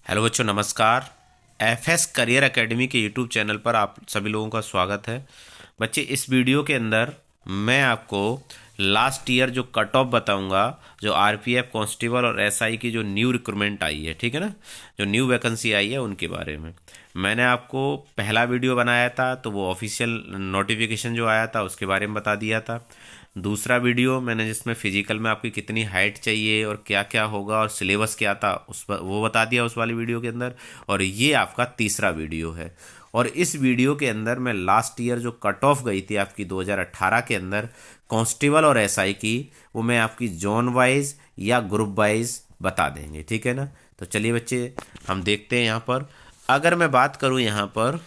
Hello बच्चों, नमस्कार। FS career academy के यूट्यूब चैनल पर आप सभी लोगों का स्वागत है। बच्चे, इस वीडियो के अंदर मैं आपको लास्ट ईयर जो कट ऑफ बताऊंगा, जो आरपीएफ कांस्टेबल और एसआई की जो न्यू रिक्रूटमेंट आई है, ठीक है ना, जो न्यू वैकेंसी आई है उनके बारे में। मैंने आपको पहला वीडियो बनाया था तो वो ऑफिशियल नोटिफिकेशन जो आया था उसके बारे में बता दिया था। दूसरा वीडियो मैंने जिसमें फिजिकल में आपकी कितनी हाइट चाहिए और क्या क्या होगा और सिलेबस क्या था उस पर वो बता दिया उस वाली वीडियो के अंदर। और ये आपका तीसरा वीडियो है। और इस वीडियो के अंदर मैं लास्ट ईयर जो कट ऑफ गई थी आपकी 2018 के अंदर कांस्टेबल और एसआई की, वो मैं आपकी जोन वाइज या ग्रुप वाइज बता देंगे, ठीक है ना। तो चलिए बच्चे, हम देखते हैं यहाँ पर। अगर मैं बात करूँ यहाँ पर,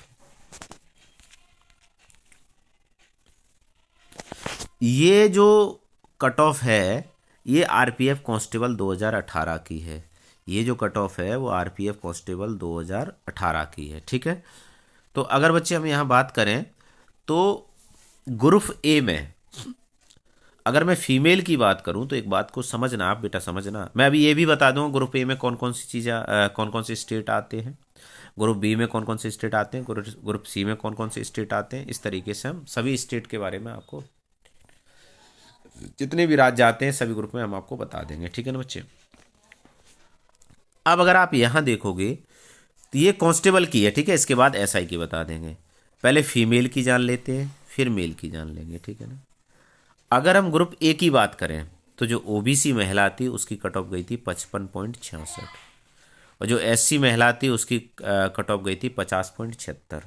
ये जो कट ऑफ है ये आरपीएफ कांस्टेबल 2018 की है। ये जो कट ऑफ है वो आरपीएफ कांस्टेबल 2018 की है, ठीक है। तो अगर बच्चे हम यहाँ बात करें तो ग्रुप ए में अगर मैं फीमेल की बात करूं तो एक बात को समझना, आप बेटा समझना, मैं अभी ये भी बता दूं ग्रुप ए में कौन कौन सी चीज़ें कौन कौन से स्टेट आते हैं, ग्रुप बी में कौन कौन से स्टेट आते हैं, ग्रुप सी में कौन कौन से स्टेट आते हैं। इस तरीके से हम सभी स्टेट के बारे में आपको, जितने भी राज्य आते हैं सभी ग्रुप में हम आपको बता देंगे, ठीक है ना बच्चे। अब अगर आप यहाँ देखोगे तो ये कांस्टेबल की है, ठीक है। इसके बाद एसआई की बता देंगे। पहले फीमेल की जान लेते हैं, फिर मेल की जान लेंगे, ठीक है ना। अगर हम ग्रुप ए की बात करें तो जो ओबीसी महिला थी उसकी कट ऑफ गई थी 55.66, और जो एससी महिला थी उसकी कट ऑफ गई थी 50.76,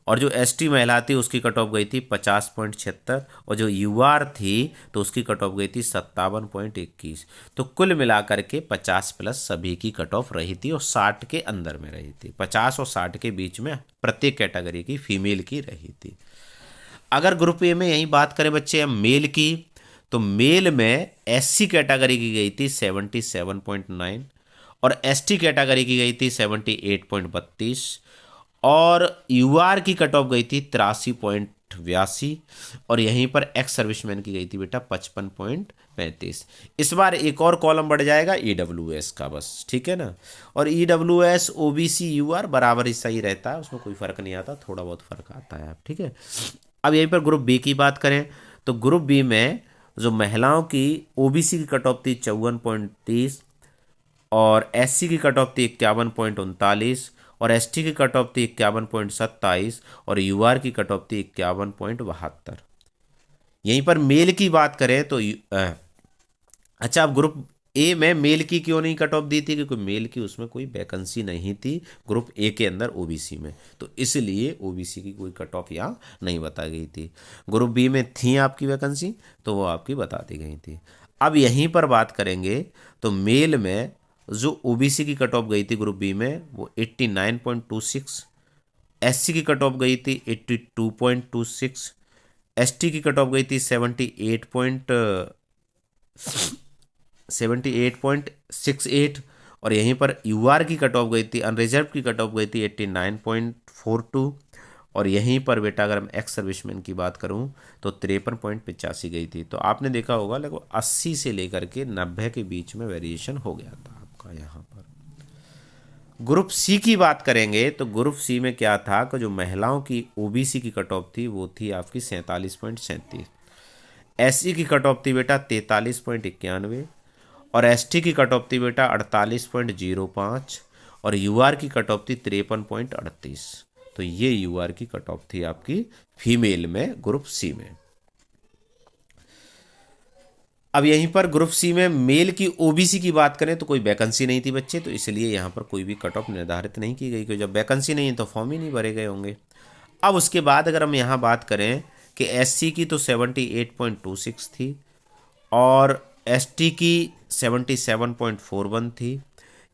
और जो एसटी महिला थी उसकी कट ऑफ गई थी 50.76, और जो यूआर थी तो उसकी कट ऑफ गई थी 57.21। तो कुल मिलाकर के 50 प्लस सभी की कट ऑफ रही थी और 60 के अंदर में रही थी, 50 और 60 के बीच में प्रत्येक कैटेगरी की फीमेल की रही थी। अगर ग्रुप ए में यही बात करें बच्चे हम मेल की, तो मेल में एससी कैटेगरी की गई थी 77.9, और एसटी कैटेगरी की गई थी 78.32, और यूआर की कट ऑफ गई थी 83.82, और यहीं पर एक्स सर्विसमैन की गई थी बेटा 55.35। इस बार एक और कॉलम बढ़ जाएगा ईडब्ल्यूएस का, बस, ठीक है ना। और ईडब्ल्यूएस ओबीसी यूआर बराबर ही सही रहता है, उसमें कोई फर्क नहीं आता, थोड़ा बहुत फर्क आता है, ठीक है। अब यहीं पर ग्रुप बी की बात करें तो ग्रुप बी में जो महिलाओं की ओबीसी की कट ऑफ थी 54.30, और एससी की कट ऑफ थी 51.39, और एसटी की कट ऑफ थी 51.27, और यूआर की कट ऑफ थी 51.72। यहीं पर मेल की बात करें तो अच्छा, अब ग्रुप ए में मेल की क्यों नहीं कट ऑफ दी थी? क्योंकि मेल की उसमें कोई वैकेंसी नहीं थी ग्रुप ए के अंदर ओबीसी में, तो इसलिए ओबीसी की कोई कट ऑफ यहाँ नहीं बता गई थी। ग्रुप बी में थी आपकी वैकेंसी तो वो आपकी बता दी गई थी। अब यहीं पर बात करेंगे तो मेल में जो ओबीसी की कट ऑफ गई थी ग्रुप बी में वो 89.26, एससी की कट ऑफ गई थी 82.26, एसटी की कट ऑफ गई थी 78.68, और यहीं पर यूआर की कट ऑफ गई थी, अनरिजर्व की कट ऑफ गई थी 89.42, और यहीं पर बेटा अगर हम एक्स सर्विसमैन की बात करूं तो 53.85 गई थी। तो आपने देखा होगा लगभग 80 से लेकर के 90 के बीच में वेरिएशन हो गया था आपका यहाँ पर। ग्रुप सी की बात करेंगे तो ग्रुप सी में क्या था कि जो महिलाओं की ओबीसी की कट ऑफ थी वो थी आपकी 47.37, एससी की कट ऑफ थी बेटा 43.91, और एसटी की कट ऑफ थी बेटा 48.05, और यूआर की कट ऑफ थी 53.38। तो ये यूआर की कट ऑफ थी आपकी फीमेल में ग्रुप सी में। अब यहीं पर ग्रुप सी में मेल की ओबीसी की बात करें तो कोई वैकेंसी नहीं थी बच्चे, तो इसलिए यहाँ पर कोई भी कट ऑफ निर्धारित नहीं की गई, क्योंकि जब वैकेंसी नहीं है तो फॉर्म ही नहीं भरे गए होंगे। अब उसके बाद अगर हम यहाँ बात करें कि एससी की तो 78.26 थी, और एसटी की 77.41 थी,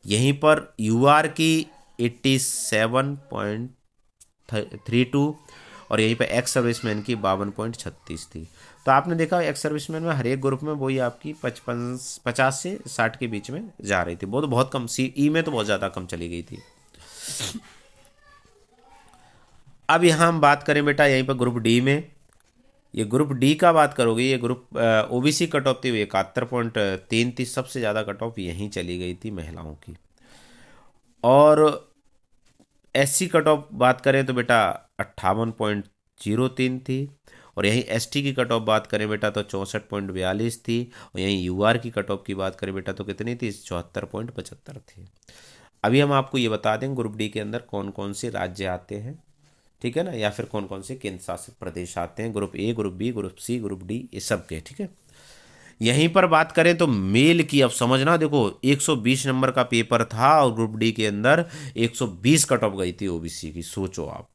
यहीं पर यूआर की 87.32, और यहीं पर एक्स सर्विसमैन की 52.36 थी। तो आपने देखा एक्स सर्विसमैन में हर एक ग्रुप में वही आपकी 50 से 60 के बीच में जा रही थी, वो तो बहुत कम, सी ई में तो बहुत ज़्यादा कम चली गई थी। अब यहाँ हम बात करें बेटा यहीं पर ग्रुप डी में, ये ग्रुप डी का बात करोगे, ये ग्रुप ओबीसी कट ऑफ थी 71.3 थी, सबसे ज़्यादा कट ऑफ यहीं चली गई थी महिलाओं की। और एससी कट ऑफ बात करें तो बेटा 58.03 थी। और यहीं एसटी की कट ऑफ बात करें बेटा तो 64.42 थी। और यहीं यूआर की कट ऑफ की बात करें बेटा तो कितनी थी, 74.75 थी। अभी हम आपको ये बता दें ग्रुप डी के अंदर कौन कौन से राज्य आते हैं, ठीक है ना, या फिर कौन कौन से केंद्र शासित प्रदेश आते हैं, group A, group B, group C, group D, ये सब के, ठीक है। यहीं पर बात करें तो मेल की, अब समझना, देखो 120 नंबर का पेपर था और ग्रुप डी के अंदर 120 कट ऑफ गई थी ओबीसी की, सोचो आप,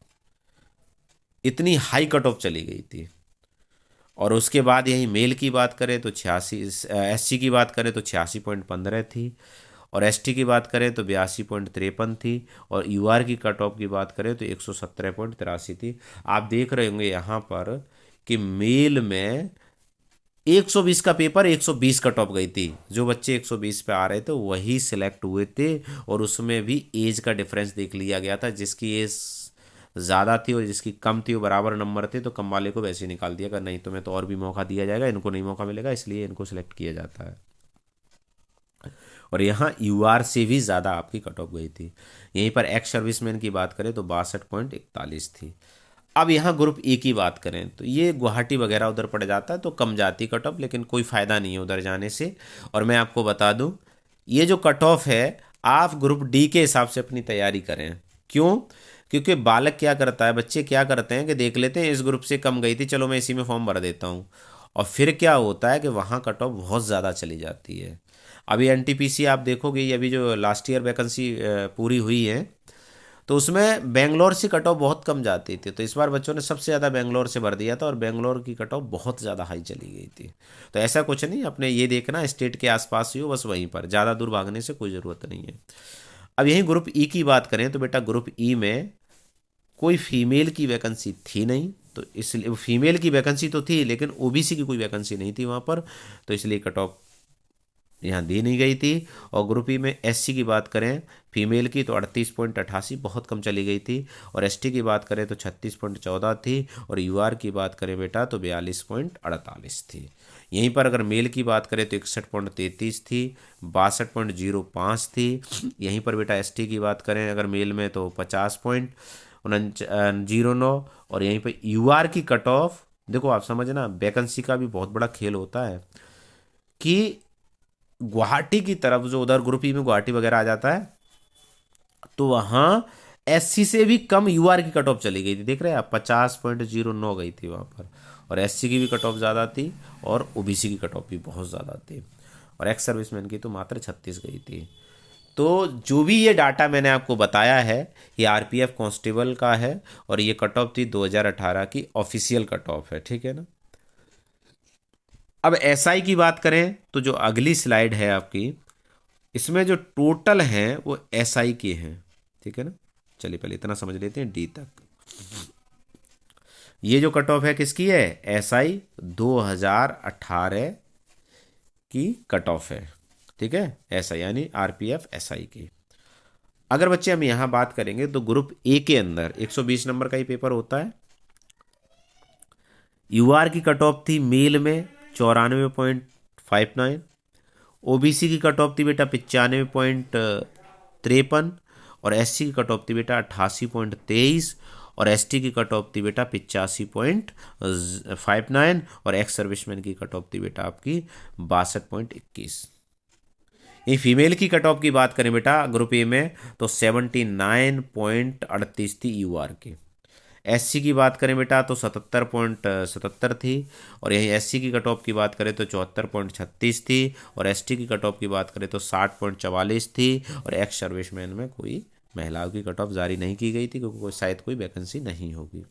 इतनी हाई कट ऑफ चली गई थी। और उसके बाद यही मेल की बात करें तो 86, एससी की बात करें तो 86.15 थी। और एसटी की बात करें तो 82.53 थी। और यूआर की कट ऑफ की बात करें तो 117.83 थी। आप देख रहे होंगे यहाँ पर कि मेल में 120 का पेपर 120 कट ऑफ गई थी। जो बच्चे 120 पे आ रहे थे वही सिलेक्ट हुए थे। और उसमें भी एज का डिफरेंस देख लिया गया था, जिसकी एज ज़्यादा थी और जिसकी कम थी वो बराबर नंबर थे, तो कम वाले को वैसे ही निकाल दिया, अगर नहीं तुम्हें तो और भी मौका दिया जाएगा, इनको नहीं मौका मिलेगा, इसलिए इनको सिलेक्ट किया जाता है। और यहाँ यूआर से भी ज़्यादा आपकी कट ऑफ गई थी। यहीं पर एक्स सर्विसमैन की बात करें तो 62.41 थी। अब यहाँ ग्रुप ए की बात करें तो ये गुवाहाटी वगैरह उधर पड़ जाता है, तो कम जाती कट ऑफ, लेकिन कोई फ़ायदा नहीं है उधर जाने से। और मैं आपको बता दूं, ये जो कट ऑफ है आप ग्रुप डी के हिसाब से अपनी तैयारी करें। क्यों? क्योंकि बालक क्या करता है, बच्चे क्या करते हैं कि देख लेते हैं इस ग्रुप से कम गई थी, चलो मैं इसी में फॉर्म भर देता हूँ। और फिर क्या होता है कि वहाँ कट ऑफ बहुत ज़्यादा चली जाती है। अभी एनटीपीसी आप देखोगे, ये अभी जो लास्ट ईयर वैकेंसी पूरी हुई है, तो उसमें बेंगलोर से कट ऑफ बहुत कम जाती थी। तो इस बार बच्चों ने सबसे ज़्यादा बेंगलोर से भर दिया था और बेंगलोर की कट ऑफ बहुत ज़्यादा हाई चली गई थी। तो ऐसा कुछ नहीं, अपने ये देखना स्टेट के आसपास ही हो, बस वहीं पर, ज़्यादा दूर भागने से कोई ज़रूरत नहीं है। अब यहीं ग्रुप ई की बात करें तो बेटा ग्रुप ई में कोई फीमेल की वैकेंसी थी नहीं, तो इसलिए फीमेल की वैकेंसी तो थी लेकिन ओबीसी की कोई वैकेंसी नहीं थी वहाँ पर, तो इसलिए कट ऑफ यहाँ दी नहीं गई थी। और ग्रुप ई में एससी की बात करें फीमेल की तो 38.88 बहुत कम चली गई थी। और एसटी की बात करें तो 36.14 थी। और यूआर की बात करें बेटा तो 42.48 थी। यहीं पर अगर मेल की बात करें तो 61.33 थी, 62.05 थी। यहीं पर बेटा एसटी की बात करें अगर मेल में तो 50.09। और यहीं पर यूआर की कट ऑफ, देखो आप समझना, वैकेंसी का भी बहुत बड़ा खेल होता है कि गुवाहाटी की तरफ, जो उधर ग्रुप ई में गुवाहाटी वगैरह आ जाता है, तो वहाँ एससी से भी कम यूआर की कट ऑफ चली गई थी। देख रहे हैं आप, 50.09 गई थी वहाँ पर। और एससी की भी कट ऑफ ज़्यादा थी और ओबीसी की कट ऑफ भी बहुत ज़्यादा थी। और एक्स सर्विसमैन की तो मात्र 36 गई थी। तो जो भी ये डाटा मैंने आपको बताया है ये आरपीएफ कांस्टेबल का है और ये कट ऑफ थी 2018 की ऑफिशियल कट ऑफ है, ठीक है ना। अब एसआई की बात करें तो जो अगली स्लाइड है आपकी, इसमें जो टोटल हैं वो एसआई के हैं, ठीक है ना। चलिए पहले इतना समझ लेते हैं डी तक। ये जो कट ऑफ है किसकी है, एसआई 2018 की कट ऑफ है, ठीक है, एसआई यानी आरपीएफ एसआई की। अगर बच्चे हम यहाँ बात करेंगे तो ग्रुप ए के अंदर 120 नंबर का ही पेपर होता है। यूआर की कट ऑफ थी मेल में 94.59। ओबीसी की कट ऑफ थी बेटा 95.53। और एससी की कट ऑफ थी बेटा 88.23। और एसटी की कट ऑफ थी बेटा 85.59। और एक्स सर्विसमैन की कट ऑफ थी बेटा आपकी 62.21। ये फीमेल की कट ऑफ की बात करें बेटा ग्रुप ए में तो 79.38 थी यूआर की। एससी की बात करें बेटा तो 77.77 थी। और यही एससी की कट ऑफ की बात करें तो 74.36 थी। और एसटी की कट ऑफ की बात करें तो 60.44 थी। और एक्स सर्विसमैन में कोई महिलाओं की कट ऑफ जारी नहीं की गई थी क्योंकि शायद कोई वैकेंसी नहीं होगी।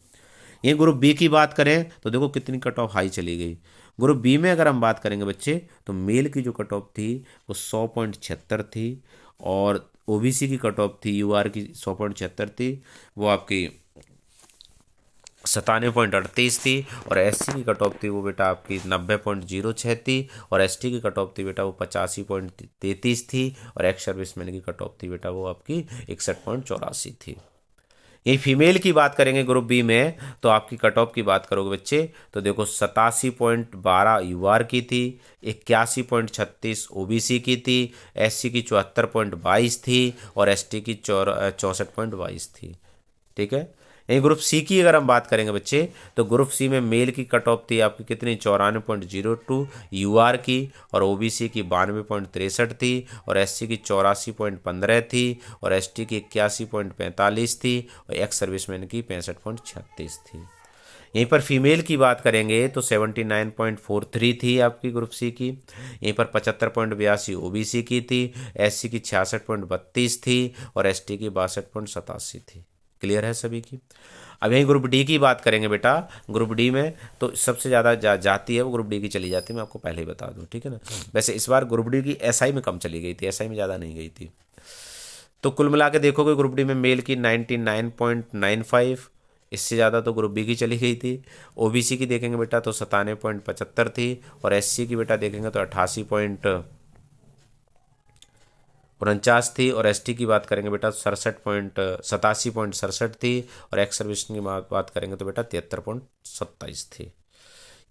ये ग्रुप बी की बात करें तो देखो कितनी कट ऑफ हाई चली गई। ग्रुप बी में अगर हम बात करेंगे बच्चे तो मेल की जो कट ऑफ थी वो 100.76 थी। और ओबीसी की कट ऑफ थी यूआर की 100.76 थी, वो आपकी 97.38 थी। और एससी की कट ऑफ थी वो बेटा आपकी 90.06 थी। और एसटी की कट ऑफ थी बेटा वो 85.33 थी। और एक्स सर्विसमैन की कट ऑफ थी बेटा वो आपकी 61.84 थी। यही फीमेल की बात करेंगे ग्रुप बी में, तो आपकी कट ऑफ की बात करोगे बच्चे तो देखो 87.12 यूआर की थी, 81.36 ओबीसी की थी, एससी की 74.22 थी और एसटी की 64.22 थी। ठीक है। यही ग्रुप सी की अगर हम बात करेंगे बच्चे, तो ग्रुप सी में मेल की कट ऑफ थी आपकी कितनी 94.02 यूआर की, और ओबीसी की 92.63 थी, और एससी की 84.15 थी, और एसटी की 81.45 थी, और एक्स सर्विसमैन की 65.36 थी। यहीं पर फीमेल की बात करेंगे तो 79.43 थी आपकी ग्रुप सी की, यहीं पर 75.82 ओबीसी की थी, एससी की 66.32 थी, और एसटी की 62.87 थी। क्लियर है सभी की। अब यहीं ग्रुप डी की बात करेंगे बेटा, ग्रुप डी में तो सबसे ज़्यादा जाती है वो ग्रुप डी की चली जाती है, मैं आपको पहले ही बता दूं, ठीक है ना। वैसे इस बार ग्रुप डी की एसआई में कम चली गई थी, एसआई में ज़्यादा नहीं गई थी। तो कुल मिला के देखोगे ग्रुप डी में मेल की 99.95, इससे ज़्यादा तो ग्रुप बी की चली गई थी। ओबीसी की देखेंगे बेटा तो 97.75 थी, और एससी की बेटा देखेंगे तो 88.49 थी, और एसटी की बात करेंगे बेटा 87.67 थी, और एक्स सर्विसन की बात करेंगे तो बेटा 73.27 थी।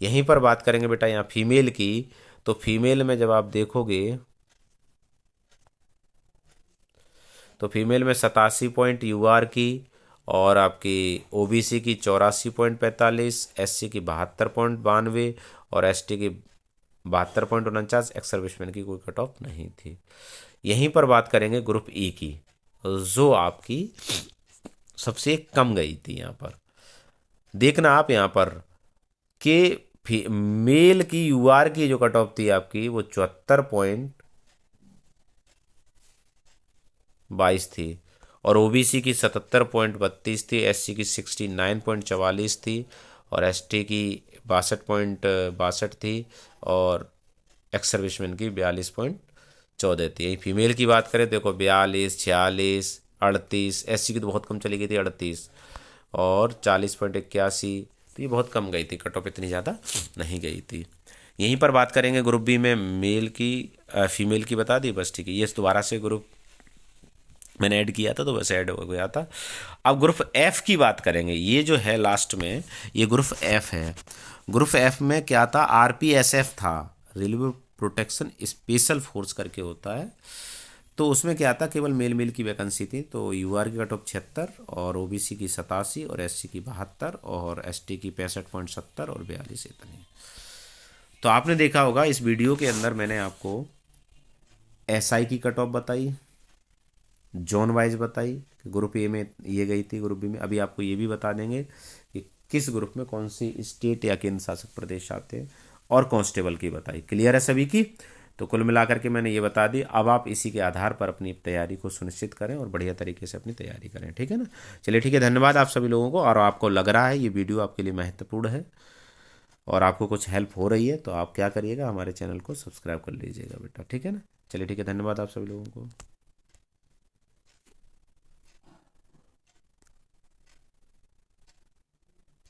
यहीं पर बात करेंगे बेटा यहाँ फीमेल की, तो फीमेल में जब आप देखोगे तो फीमेल में 87 पॉइंट यूआर की, और आपकी ओबीसी की 84.45, एससी की 72.92, और एसटी की 72.49, एक्स सर्विसमैन की कोई कट ऑफ नहीं थी। यहीं पर बात करेंगे ग्रुप ई की, जो आपकी सबसे कम गई थी। यहाँ पर देखना आप यहाँ पर कि मेल की यूआर की जो कट ऑफ थी आपकी वो 74.22 थी, और ओबीसी की 77.32 थी, एससी की 69.44 थी, और एसटी की 62.62 थी, और एक्स सर्विसमैन की 42.14 थी। यही फीमेल की बात करें देखो 42, 46, 38, एससी की तो बहुत कम चली गई थी 38, और 40.81, तो ये बहुत कम गई थी, कट ऑफ इतनी ज़्यादा नहीं गई थी। यहीं पर बात करेंगे ग्रुप बी में मेल की, फीमेल की बता दी बस, ठीक है। ये दोबारा से ग्रुप मैंने ऐड किया था तो बस ऐड हो गया था। अब ग्रुप एफ की बात करेंगे, ये जो है लास्ट में ये ग्रुप एफ है। ग्रुप एफ में क्या था, आरपीएसएफ था, रेलवे प्रोटेक्शन स्पेशल फोर्स करके होता है। तो उसमें क्या था, केवल मेल मेल की वैकेंसी थी। तो यूआर की कट ऑफ 76, और ओबीसी की 87, और एससी की 72, और एसटी की 65.70, और 42 इतनी। तो आपने देखा होगा इस वीडियो के अंदर मैंने आपको एसआई की कट ऑफ बताई, जोन वाइज बताई कि ग्रुप ए में ये गई थी, ग्रुप बी में। अभी आपको ये भी बता देंगे कि किस ग्रुप में कौन सी स्टेट या केंद्र शासित प्रदेश आते हैं, और कांस्टेबल की बताई। क्लियर है सभी की। तो कुल मिलाकर के मैंने ये बता दी। अब आप इसी के आधार पर अपनी तैयारी को सुनिश्चित करें और बढ़िया तरीके से अपनी तैयारी करें, ठीक है ना। चलिए ठीक है, धन्यवाद आप सभी लोगों को। और आपको लग रहा है ये वीडियो आपके लिए महत्वपूर्ण है और आपको कुछ हेल्प हो रही है, तो आप क्या करिएगा, हमारे चैनल को सब्सक्राइब कर लीजिएगा बेटा, ठीक है ना। चलिए ठीक है, धन्यवाद आप सभी लोगों को।